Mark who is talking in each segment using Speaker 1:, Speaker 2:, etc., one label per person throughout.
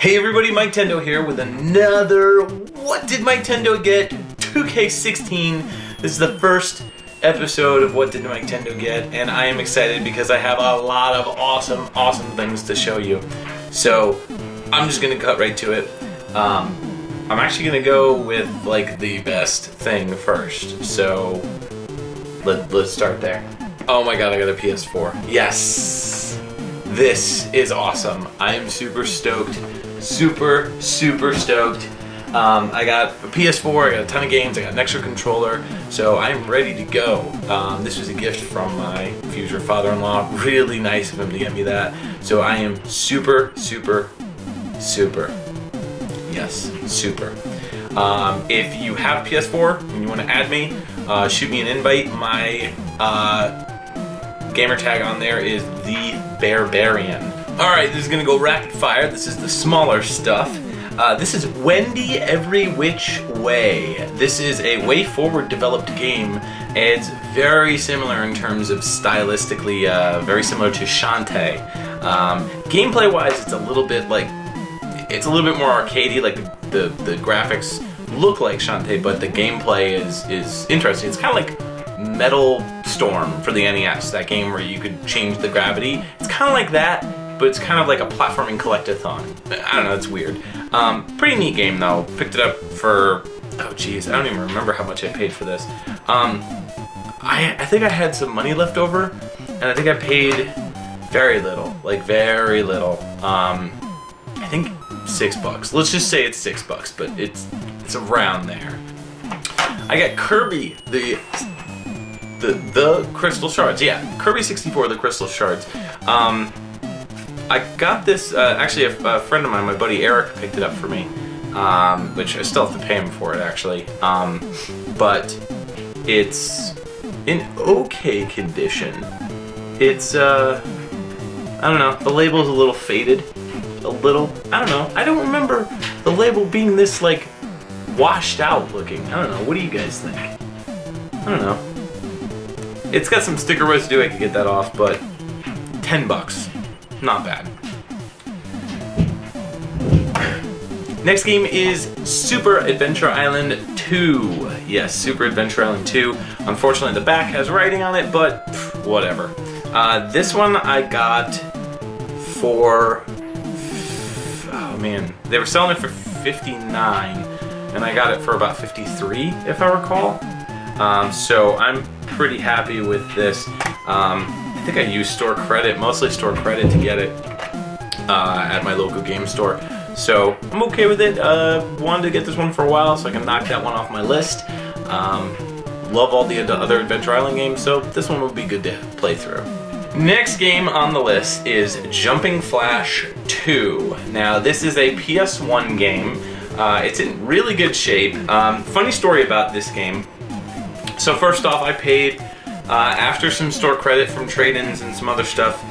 Speaker 1: Hey everybody, Miketendo here with another What Did Miketendo Get 2K16. This is the first episode of What Did Miketendo Get, and I am excited because I have a lot of awesome things to show you. So I'm just gonna cut right to it. I'm actually gonna go with like the best thing first. So let's start there. Oh my god, I got a PS4. Yes! This is awesome. I am super stoked. Super stoked. I got a PS4, I got a ton of games, I got an extra controller, so I'm ready to go. This was a gift from my future father-in-law. Really nice of him to get me that. So I am super. Yes, super. If you have a PS4 and you want to add me, shoot me an invite. My gamer tag on there is The Barbarian. Alright, this is gonna go rapid fire. This is the smaller stuff. This is Wendy Every Which Way. This is a WayForward developed game. It's very similar in terms of stylistically, very similar to Shantae. Gameplay wise, it's a little bit more arcadey, like the graphics look like Shantae, but the gameplay is interesting. It's kind of like Metal Storm for the NES, that game where you could change the gravity. It's kind of like that, but it's kind of like a platforming collectathon. I don't know, it's weird. Pretty neat game though. Picked it up for, oh geez, I don't even remember how much I paid for this. I think I had some money left over, and I think I paid very little, like very little. I think $6. Let's just say it's $6, but it's around there. I got Kirby, the Crystal Shards. Yeah, Kirby 64, the Crystal Shards. I got this, actually a friend of mine, my buddy Eric, picked it up for me, which I still have to pay him for it actually, but it's in okay condition. It's, I don't know, the label's a little faded, a little, I don't know, I don't remember the label being this like washed out looking. I don't know, what do you guys think? I don't know. It's got some sticker residue, I could get that off, but $10. Not bad. Next game is Super Adventure Island 2. Yes, Super Adventure Island 2. Unfortunately, the back has writing on it, but whatever. This one I got for, oh man, they were selling it for $59, and I got it for about $53, if I recall. So I'm pretty happy with this. I think I used mostly store credit to get it at my local game store. So I'm okay with it. Wanted to get this one for a while so I can knock that one off my list. Love all the other Adventure Island games, so this one will be good to play through. Next game on the list is Jumping Flash 2. Now this is a PS1 game. It's in really good shape. Funny story about this game. So first off, I paid, after some store credit from trade-ins and some other stuff,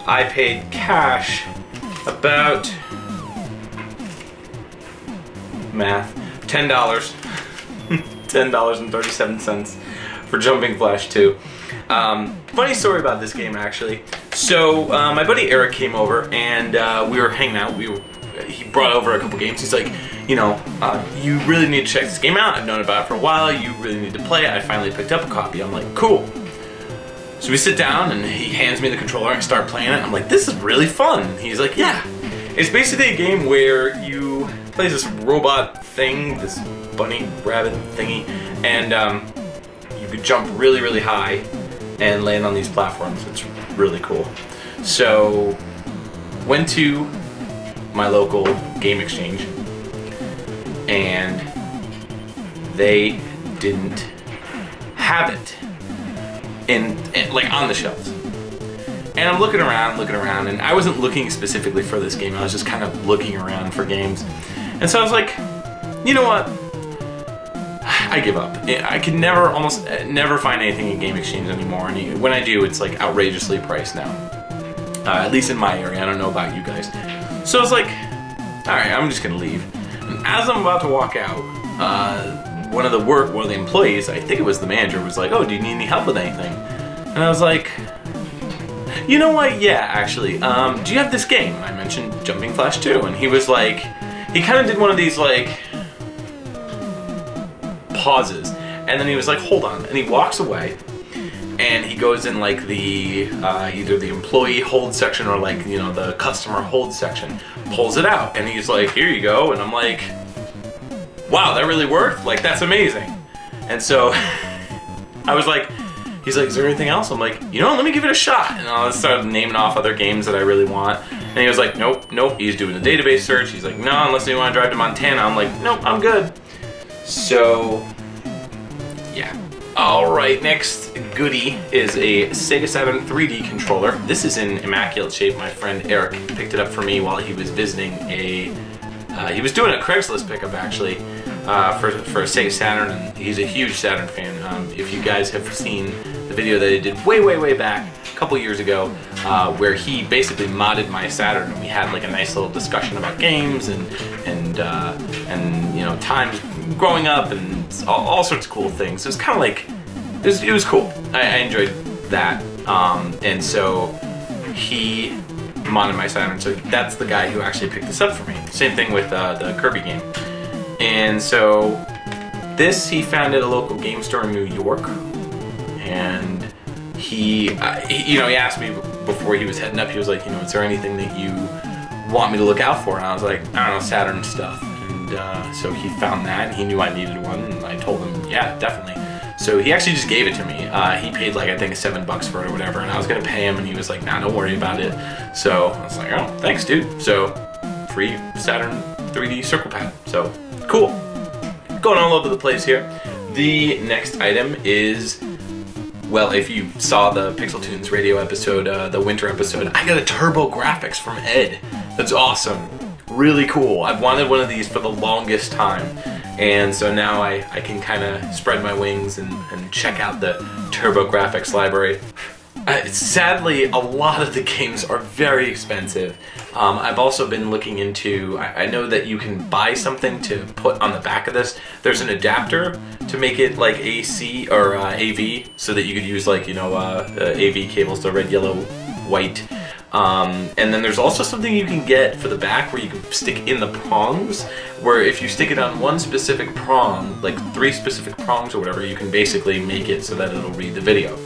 Speaker 1: I paid cash about, math, $10. $10.37 for Jumping Flash 2. Funny story about this game actually. So my buddy Eric came over and we were hanging out. He brought over a couple games. He's like, you know, you really need to check this game out. I've known about it for a while. You really need to play it. I finally picked up a copy. I'm like, cool. So we sit down and he hands me the controller and I start playing it. I'm like, this is really fun. He's like, yeah. It's basically a game where you play this robot thing, this bunny rabbit thingy, and you could jump really high and land on these platforms. It's really cool. So went to my local game exchange and they didn't have it in like on the shelves. And I'm looking around, and I wasn't looking specifically for this game. I was just kind of looking around for games. And so I was like, you know what? I give up. I can almost never find anything in Game Exchange anymore. And when I do, it's like outrageously priced now. At least in my area. I don't know about you guys. So I was like, all right, I'm just gonna leave. And as I'm about to walk out, one of the employees, I think it was the manager, was like, oh, do you need any help with anything? And I was like, You know what? Yeah, actually. Do you have this game? I mentioned Jumping Flash 2, and he was like, he kind of did one of these like pauses, and then he was like, hold on, and he walks away, and he goes in like the either the employee hold section or like, you know, the customer hold section, pulls it out, and he's like, here you go, and I'm like, wow, that really worked? Like, that's amazing. And so I was like, he's like, is there anything else? I'm like, you know, let me give it a shot. And I started naming off other games that I really want. And he was like, nope. He's doing a database search. He's like, no, unless you want to drive to Montana. I'm like, nope, I'm good. So, yeah. All right, next goodie is a Sega Saturn 3D controller. This is in immaculate shape. My friend Eric picked it up for me while he was visiting he was doing a Craigslist pickup actually for a Sega Saturn, and he's a huge Saturn fan. If you guys have seen the video that I did way back a couple years ago, where he basically modded my Saturn, and we had like a nice little discussion about games and you know, times growing up and all sorts of cool things. It was kind of like it was cool. I enjoyed that, and so he modded my Saturn, so that's the guy who actually picked this up for me. Same thing with the Kirby game. And so this he found at a local game store in New York, and he you know, he asked me before he was heading up, he was like, you know, is there anything that you want me to look out for? And I was like, I don't know, Saturn stuff. And so he found that, and he knew I needed one, and I told him, yeah, definitely. So he actually just gave it to me. He paid like, I think $7 for it or whatever, and I was gonna pay him, and he was like, nah, don't worry about it. So I was like, oh, thanks, dude. So free Saturn 3D circle pad. So cool. Going all over the place here. The next item is, well, if you saw the Pixel Tunes radio episode, the winter episode, I got a Turbo Graphics from Ed. That's awesome. Really cool. I've wanted one of these for the longest time. And so now I can kind of spread my wings and check out the Turbo Graphics library. Sadly, a lot of the games are very expensive. I've also been looking into, I know that you can buy something to put on the back of this. There's an adapter to make it like AC or AV, so that you could use like, you know, AV cables, the red, yellow, white. And then there's also something you can get for the back where you can stick in the prongs, where if you stick it on one specific prong, like 3 specific prongs or whatever, you can basically make it so that it'll read the video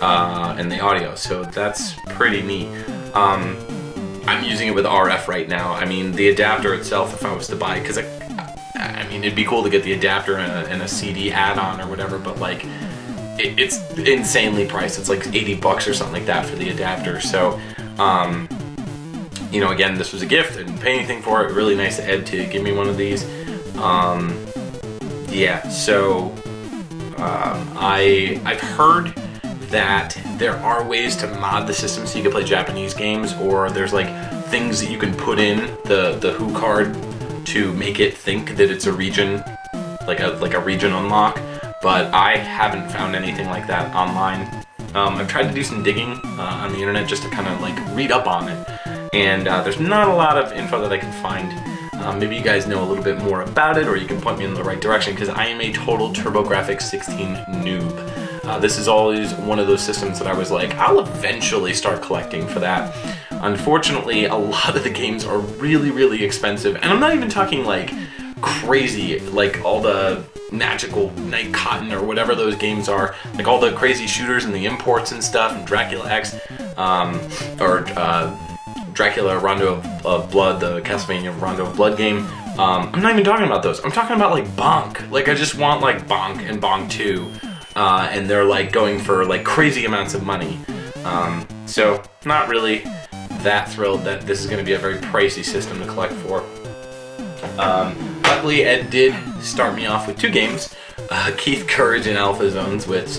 Speaker 1: and the audio. So that's pretty neat. I'm using it with RF right now. I mean, the adapter itself, if I was to buy, because I mean, it'd be cool to get the adapter and a CD add-on or whatever, but like, it's insanely priced. It's like $80 or something like that for the adapter. So, you know, again, this was a gift. I didn't pay anything for it. Really nice of Ed to give me one of these. Yeah, so I've heard that there are ways to mod the system so you can play Japanese games, or there's like things that you can put in the Who card to make it think that it's a region, like a region unlock. But I haven't found anything like that online. I've tried to do some digging on the internet just to kind of like read up on it, and there's not a lot of info that I can find. Maybe you guys know a little bit more about it, or you can point me in the right direction, because I am a total TurboGrafx 16 noob. This is always one of those systems that I was like, I'll eventually start collecting for that. Unfortunately, a lot of the games are really expensive, and I'm not even talking like crazy, like all the Magical Night Cotton or whatever those games are, like all the crazy shooters and the imports and stuff, and Dracula X, or Dracula Rondo of Blood, the Castlevania Rondo of Blood game. I'm not even talking about those. I'm talking about like Bonk. Like, I just want like Bonk and Bonk 2, and they're like going for like crazy amounts of money. So not really that thrilled that this is going to be a very pricey system to collect for. Luckily, Ed did start me off with 2 games, Keith Courage and Alpha Zones, which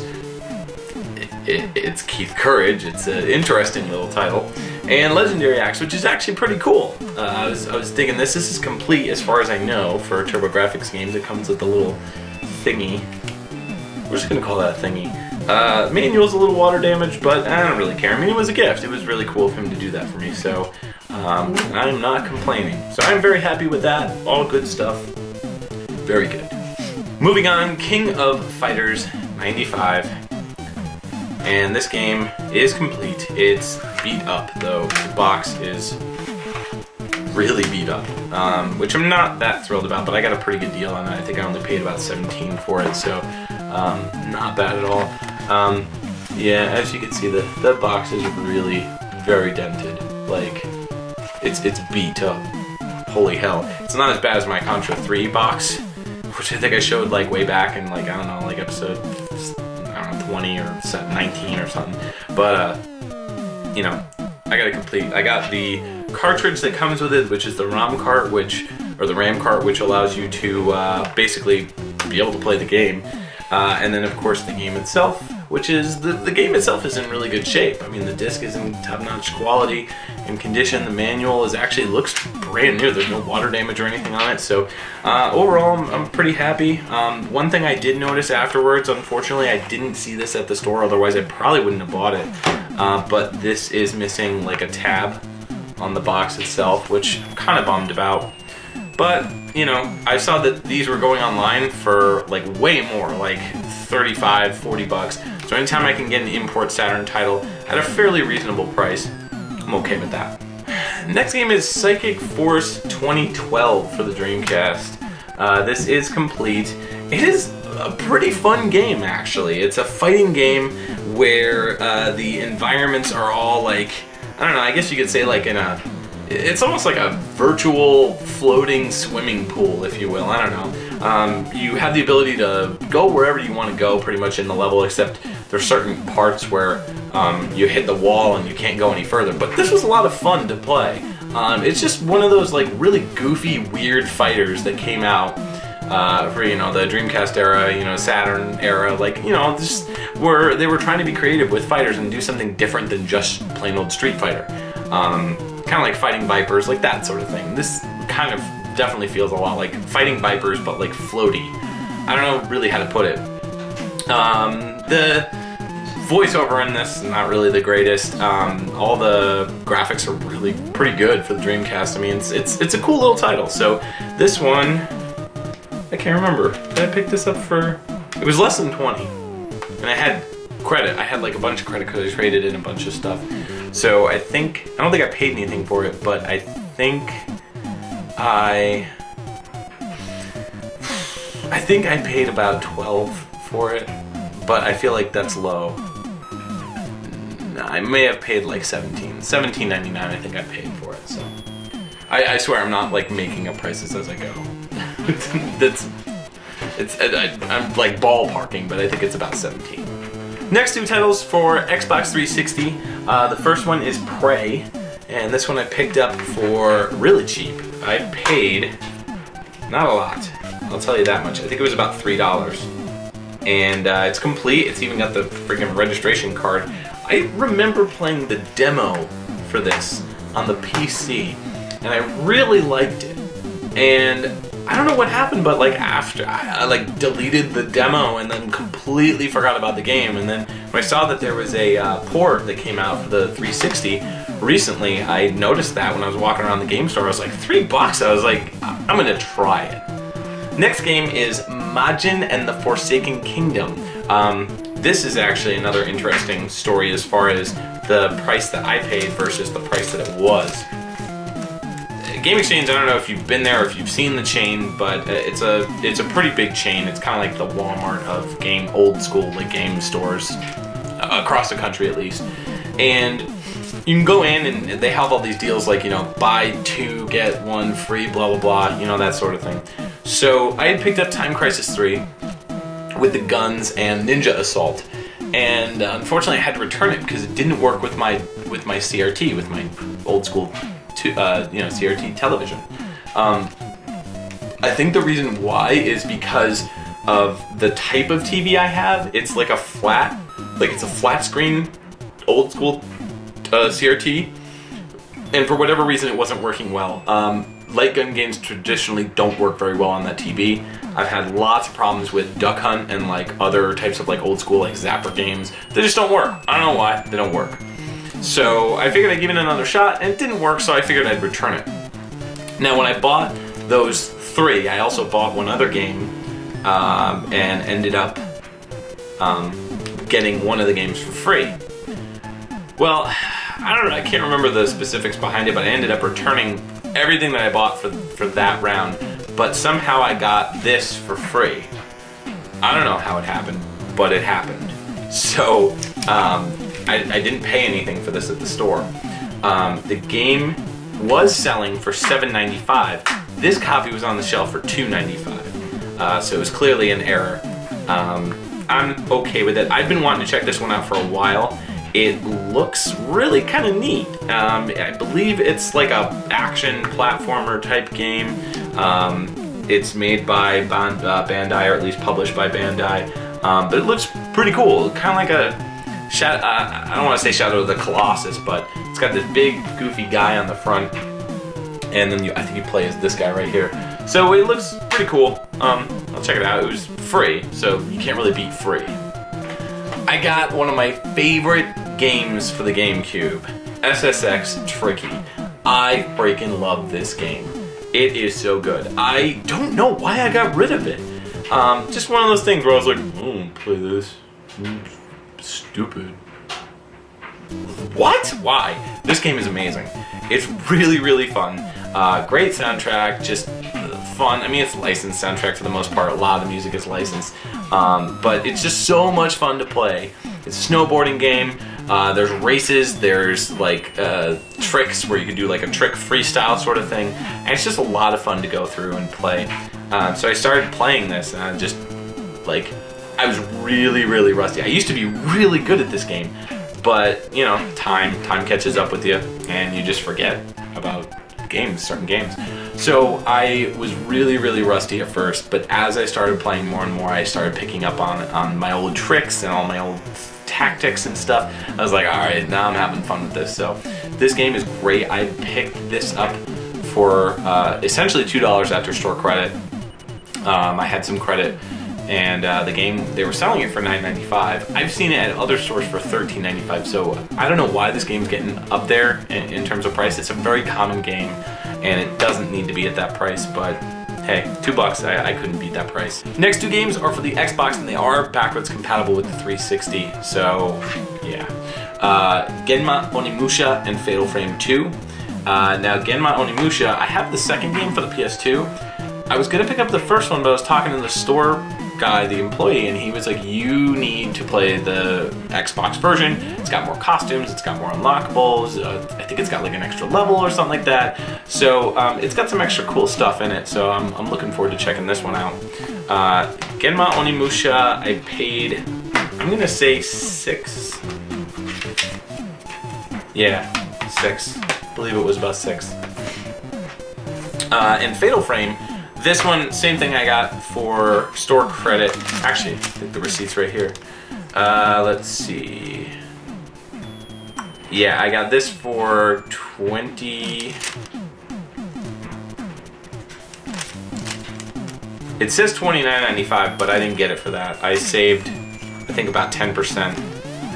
Speaker 1: it's Keith Courage. It's an interesting little title, and Legendary Axe, which is actually pretty cool. I was digging this. This is complete as far as I know for TurboGrafx games. It comes with a little thingy. We're just gonna call that a thingy. Manual's a little water damaged, but I don't really care. I mean, it was a gift. It was really cool of him to do that for me, so I'm not complaining. So I'm very happy with that. All good stuff. Very good. Moving on, King of Fighters 95. And this game is complete. It's beat up though. The box is really beat up, which I'm not that thrilled about, but I got a pretty good deal on it. I think I only paid about $17 for it, so not bad at all. Yeah, as you can see, the box is really very dented. Like, it's beat up. Holy hell. It's not as bad as my Contra 3 box, which I think I showed like way back in like, I don't know, like episode, I don't know, 20 or 19 or something. But, you know, I got the cartridge that comes with it, which is the ROM cart, or the RAM cart, which allows you to basically be able to play the game. And then of course the game itself, which is, the game itself is in really good shape. I mean, the disc is in top-notch quality and condition. The manual looks brand new. There's no water damage or anything on it. So overall, I'm pretty happy. One thing I did notice afterwards, unfortunately, I didn't see this at the store. Otherwise, I probably wouldn't have bought it. But this is missing like a tab on the box itself, which I'm kind of bummed about. But, you know, I saw that these were going online for like way more, like 35, 40 bucks. So anytime I can get an import Saturn title at a fairly reasonable price, I'm okay with that. Next game is Psychic Force 2012 for the Dreamcast. This is complete. It is a pretty fun game, actually. It's a fighting game where the environments are all like, I don't know, I guess you could say like it's almost like a virtual floating swimming pool, if you will. I don't know. You have the ability to go wherever you want to go pretty much in the level, except there's certain parts where you hit the wall and you can't go any further. But this was a lot of fun to play. It's just one of those like really goofy, weird fighters that came out for, you know, the Dreamcast era, you know, Saturn era, like, you know, just where they were trying to be creative with fighters and do something different than just plain old Street Fighter. Kind of like fighting Vipers, like that sort of thing. This kind of definitely feels a lot like fighting Vipers, but like floaty. I don't know really how to put it. The voiceover in this is not really the greatest. All the graphics are really pretty good for the Dreamcast. I mean, it's a cool little title. So this one, I can't remember. Did I pick this up for? It was less than 20, and I had credit. I had like a bunch of credit because I traded in a bunch of stuff. So I don't think I paid anything for it, but I think I paid about 12 for it, but I feel like that's low. I may have paid like $17.99 I think I paid for it. So I swear I'm not like making up prices as I go. I'm like ballparking, but I think it's about 17. Next two titles for Xbox 360. The first one is Prey, and this one I picked up for really cheap. I paid not a lot, I'll tell you that much. I think it was about $3. And it's complete. It's even got the freaking registration card. I remember playing the demo for this on the PC, and I really liked it. And I don't know what happened, but like after I like deleted the demo and then completely forgot about the game. And then when I saw that there was a port that came out for the 360 recently, I noticed that when I was walking around the game store. I was like, $3. I was like, I'm gonna try it. Next game is Majin and the Forsaken Kingdom. This is actually another interesting story as far as the price that I paid versus the price that it was. Game Exchange, I don't know if you've been there or if you've seen the chain, but it's a pretty big chain. It's kind of like the Walmart of old school like game stores across the country at least. And you can go in and they have all these deals like, you know, buy 2 get 1 free, blah blah blah, you know, that sort of thing. So I had picked up Time Crisis 3 with the guns and Ninja Assault, and unfortunately I had to return it because it didn't work with my CRT, with my old school CRT television. I think the reason why is because of the type of TV I have. It's like a flat screen old school CRT, and for whatever reason it wasn't working well. Light gun games traditionally don't work very well on that TV. I've had lots of problems with Duck Hunt and like other types of like old school like Zapper games. They just don't work. I don't know why, they don't work. So I figured I'd give it another shot, and it didn't work, so I figured I'd return it. Now when I bought those 3, I also bought one other game and ended up getting one of the games for free. Well, I don't know, I can't remember the specifics behind it, but I ended up returning everything that I bought for that round, but somehow I got this for free. I don't know how it happened, but it happened. So I didn't pay anything for this at the store. The game was selling for $7.95. This copy was on the shelf for $2.95. So it was clearly an error. I'm okay with it. I've been wanting to check this one out for a while. It looks really kind of neat. I believe it's like a action platformer type game. It's made by Bandai, or at least published by Bandai. But it looks pretty cool. Kind of like a I don't want to say Shadow of the Colossus, but it's got this big goofy guy on the front, and then I think you play as this guy right here. So it looks pretty cool. I'll check it out. It was free, so you can't really beat free. I got one of my favorite games for the GameCube, SSX Tricky. I freaking love this game. It is so good. I don't know why I got rid of it. Just one of those things where I was like, oh, play this. Stupid. What? Why? This game is amazing. It's really, really fun. Great soundtrack, just fun. I mean, it's licensed soundtrack for the most part. A lot of the music is licensed. But it's just so much fun to play. It's a snowboarding game. There's races, there's like tricks where you can do like a trick freestyle sort of thing. And it's just a lot of fun to go through and play. So I started playing this, and I just like, I was really, really rusty. I used to be really good at this game, but you know, time catches up with you, and you just forget about certain games. So I was really, really rusty at first, but as I started playing more and more, I started picking up on my old tricks and all my old tactics and stuff. I was like, all right, now I'm having fun with this. So this game is great. I picked this up for essentially $2 after store credit. I had some credit, and the game, they were selling it for $9.95. I've seen it at other stores for $13.95, so I don't know why this game's getting up there in terms of price. It's a very common game, and it doesn't need to be at that price, but hey, $2, I couldn't beat that price. Next two games are for the Xbox, and they are backwards compatible with the 360, so yeah. Genma Onimusha and Fatal Frame 2. Now, Genma Onimusha, I have the second game for the PS2. I was gonna pick up the first one, but I was talking to the store guy, the employee, and he was like, you need to play the Xbox version. It's got more costumes, it's got more unlockables, I think it's got like an extra level or something like that. So it's got some extra cool stuff in it, so I'm looking forward to checking this one out. Genma Onimusha, I paid, I'm gonna say $6. Yeah, $6. I believe it was about $6. And Fatal Frame, this one, same thing I got for store credit. Actually, I think the receipt's right here. Let's see. Yeah, I got this for 20. It says $29.95, but I didn't get it for that. I saved, I think, about 10%,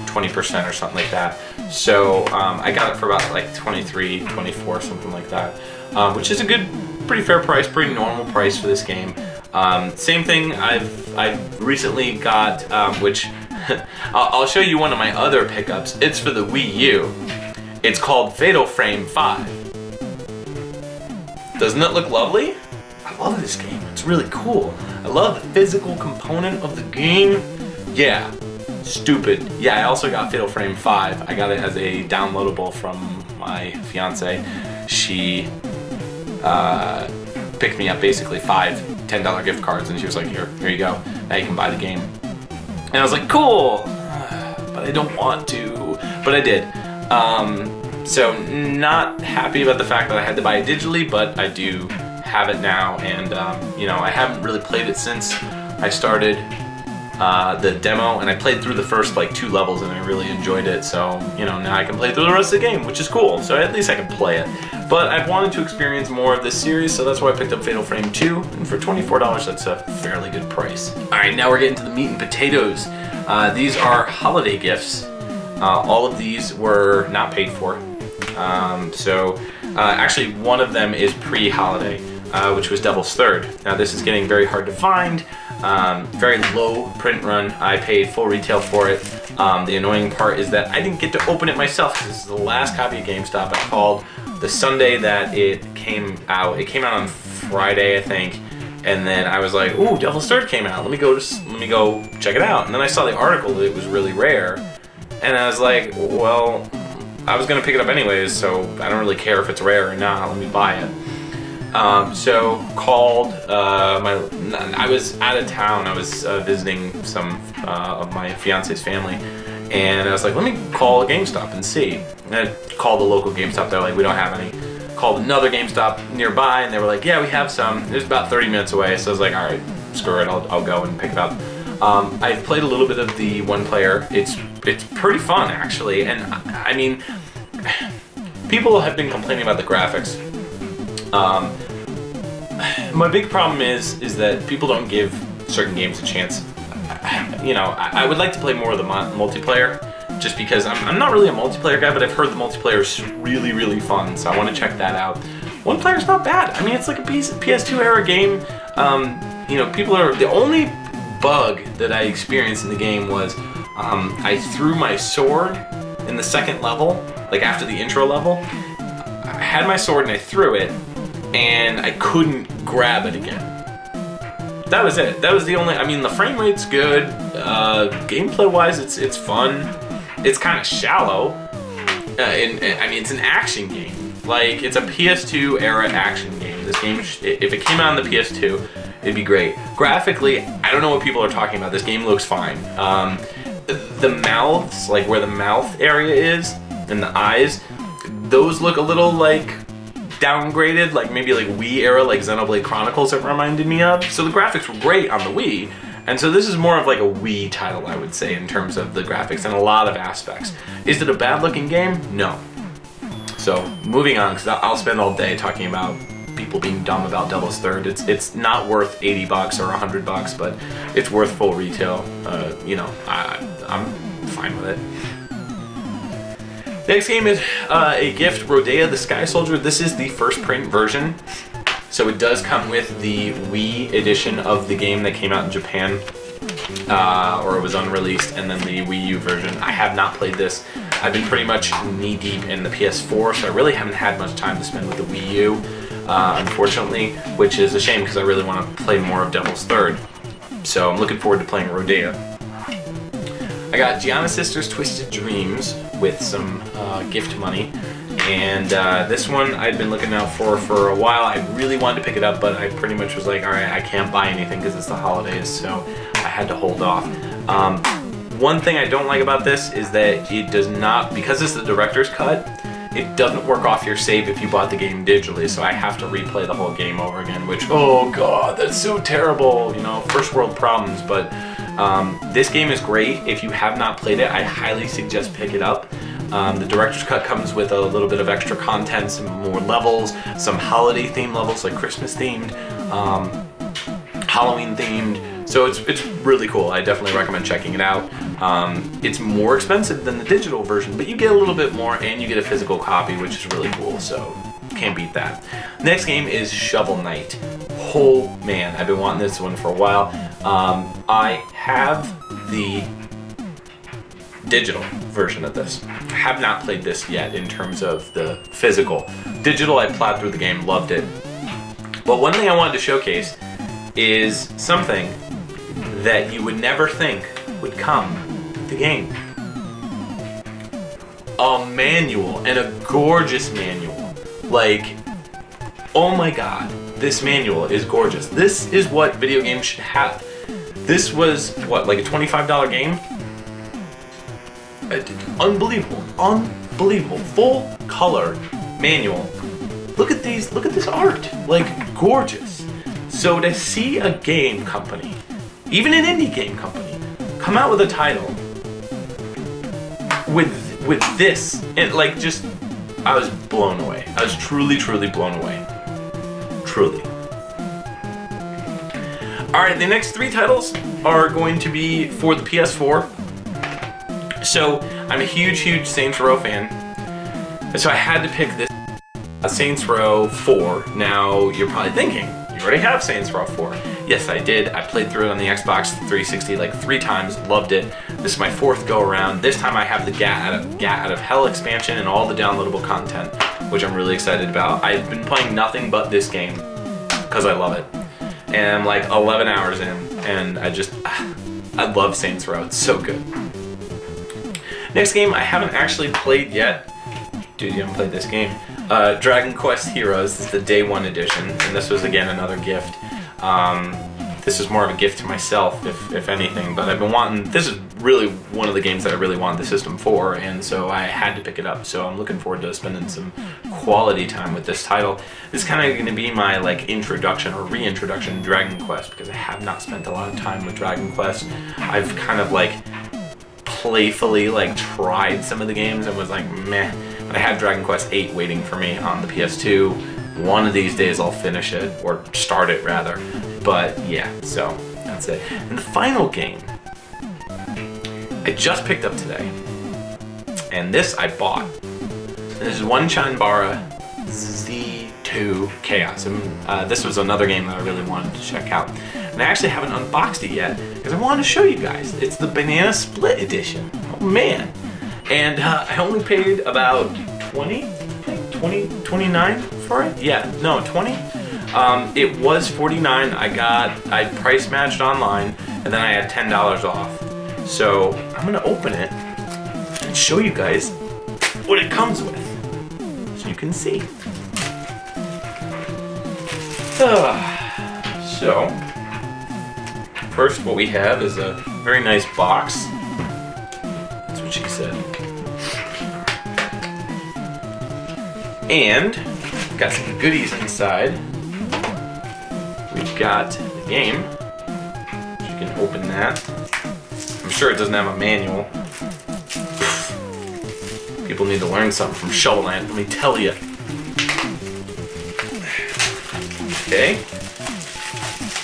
Speaker 1: 20% or something like that. So I got it for about like 23, 24, something like that, which is a good, pretty fair price, pretty normal price for this game. Same thing I've recently got, which I'll show you one of my other pickups. It's for the Wii U. It's called Fatal Frame 5. Doesn't it look lovely? I love this game. It's really cool. I love the physical component of the game. Yeah, stupid. Yeah, I also got Fatal Frame 5. I got it as a downloadable from my fiance. She picked me up basically 5 $10 gift cards, and she was like, here you go. Now you can buy the game. And I was like, cool, but I don't want to. But I did. So not happy about the fact that I had to buy it digitally, but I do have it now, and you know, I haven't really played it since I started the demo, and I played through the first like 2 levels, and I really enjoyed it. So you know, now I can play through the rest of the game, which is cool. So at least I can play it. But I've wanted to experience more of this series, so that's why I picked up Fatal Frame 2, and for $24, that's a fairly good price. All right, now we're getting to the meat and potatoes. These are holiday gifts. All of these were not paid for. Actually, one of them is pre-holiday. which was Devil's Third. Now this is getting very hard to find, very low print run. I paid full retail for it. The annoying part is that I didn't get to open it myself. This is the last copy of GameStop I called the Sunday that it came out. It came out on Friday, I think. And then I was like, ooh, Devil's Third came out. Let me go check it out. And then I saw the article that it was really rare. And I was like, well, I was gonna pick it up anyways, so I don't really care if it's rare or not. Let me buy it. So called I was out of town. I was visiting some of my fiance's family, and I was like, let me call a GameStop and see. And I called the local GameStop. They're like, we don't have any. Called another GameStop nearby, and they were like, yeah, we have some. It was about 30 minutes away, so I was like, all right, screw it. I'll go and pick it up. I've played a little bit of the one player. It's pretty fun actually, and I mean, people have been complaining about the graphics. My big problem is that people don't give certain games a chance. You know, I would like to play more of the multiplayer, just because I'm not really a multiplayer guy, but I've heard the multiplayer is really, really fun, so I want to check that out. One player's not bad. I mean, it's like a PS2 era game. You know, the only bug that I experienced in the game was I threw my sword in the second level, like after the intro level. I had my sword and I threw it, and I couldn't grab it again. That was it. That was the only. I mean, the frame rate's good. Gameplay wise, it's fun. It's kind of shallow. I mean, it's an action game. Like, it's a PS2 era action game. This game, if it came out on the PS2, it'd be great. Graphically, I don't know what people are talking about. This game looks fine. The mouths, like where the mouth area is, and the eyes, those look a little like downgraded, like maybe like Wii era, like Xenoblade Chronicles it reminded me of. So the graphics were great on the Wii, and so this is more of like a Wii title, I would say, in terms of the graphics and a lot of aspects. Is it a bad looking game? No. So moving on, because I'll spend all day talking about people being dumb about Devil's Third. It's not worth $80 or $100, but it's worth full retail. You know, I'm fine with it. Next game is a gift, Rodea the Sky Soldier. This is the first print version, so it does come with the Wii edition of the game that came out in Japan, or it was unreleased, and then the Wii U version. I have not played this. I've been pretty much knee-deep in the PS4, so I really haven't had much time to spend with the Wii U, unfortunately, which is a shame because I really want to play more of Devil's Third. So I'm looking forward to playing Rodea. I got Gianna Sisters Twisted Dreams with some gift money, and this one I'd been looking out for a while. I really wanted to pick it up, but I pretty much was like, all right, I can't buy anything because it's the holidays, so I had to hold off. One thing I don't like about this is that it does not, because it's the director's cut, it doesn't work off your save if you bought the game digitally, so I have to replay the whole game over again, which, oh god, that's so terrible, you know, first world problems. But this game is great. If you have not played it, I highly suggest pick it up. The director's cut comes with a little bit of extra content, some more levels, some holiday themed levels, like Christmas themed, Halloween themed. So it's really cool. I definitely recommend checking it out. It's more expensive than the digital version, but you get a little bit more and you get a physical copy, which is really cool. So can't beat that. Next game is Shovel Knight. Oh man, I've been wanting this one for a while. I have the digital version of this. I have not played this yet in terms of the physical. Digital, I plowed through the game, loved it. But one thing I wanted to showcase is something that you would never think would come with the game. A manual, and a gorgeous manual. Like, oh my god, this manual is gorgeous. This is what video games should have. This was, what, like a $25 game? Unbelievable, unbelievable. Full color manual. Look at these, look at this art. Like, gorgeous. So to see a game company, even an indie game company, come out with a title with this, and like, just, I was blown away. I was truly, truly blown away. Truly. Alright, the next three titles are going to be for the PS4. So, I'm a huge, huge Saints Row fan, and so I had to pick this. Saints Row 4. Now, you're probably thinking, you already have Saints Row 4. Yes, I did. I played through it on the Xbox 360 like 3 times, loved it. This is my 4th go around. This time I have the Gat Out of Hell expansion and all the downloadable content, which I'm really excited about. I've been playing nothing but this game because I love it. And I'm like 11 hours in, and I love Saints Row. It's so good. Next game I haven't actually played yet. Dude, you haven't played this game. Dragon Quest Heroes. This is the Day 1 edition, and this was again another gift. This is more of a gift to myself, if anything, but I've been wanting, this is really one of the games that I really wanted the system for, and so I had to pick it up, so I'm looking forward to spending some quality time with this title. This is kind of going to be my like introduction or reintroduction to Dragon Quest, because I have not spent a lot of time with Dragon Quest. I've kind of like playfully like tried some of the games and was like meh, but I have Dragon Quest 8 waiting for me on the PS2. One of these days I'll finish it, or start it rather. But yeah, so that's it. And the final game I just picked up today, and this I bought. This is One Chanbara Z2 Chaos. And, this was another game that I really wanted to check out. And I actually haven't unboxed it yet because I wanted to show you guys. It's the Banana Split Edition. Oh man. And I only paid about 29 for it? Yeah, no, 20? It was $49. I price matched online, and then I had $10 off. So I'm gonna open it and show you guys what it comes with, so you can see. So first, what we have is a very nice box. That's what she said. And got some goodies inside. We've got the game. You can open that. I'm sure it doesn't have a manual. People need to learn something from Showland, let me tell you. Okay.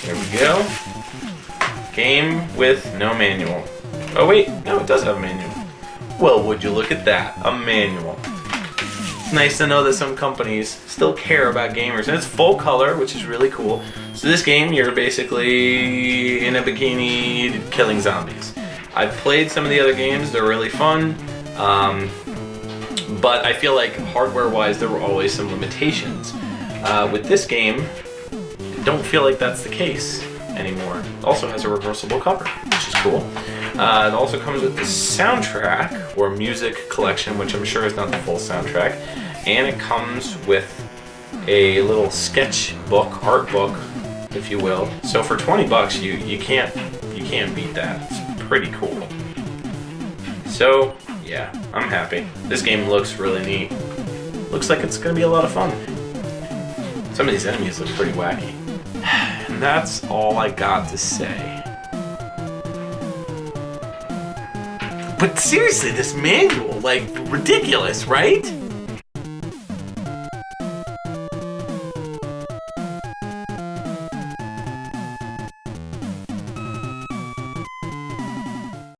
Speaker 1: There we go. Game with no manual. Oh wait, no, it does have a manual. Well, would you look at that, a manual. It's nice to know that some companies still care about gamers, and it's full color, which is really cool. So this game, you're basically in a bikini killing zombies. I've played some of the other games, they're really fun, but I feel like hardware-wise there were always some limitations. With this game, I don't feel like that's the case anymore. It also has a reversible cover, which is cool. It also comes with the soundtrack, or music collection, which I'm sure is not the full soundtrack. And it comes with a little sketchbook, art book, if you will. So for 20 bucks, you can't beat that. It's pretty cool. So yeah, I'm happy. This game looks really neat. Looks like it's gonna be a lot of fun. Some of these enemies look pretty wacky. And that's all I got to say. But seriously, this manual, like, ridiculous, right?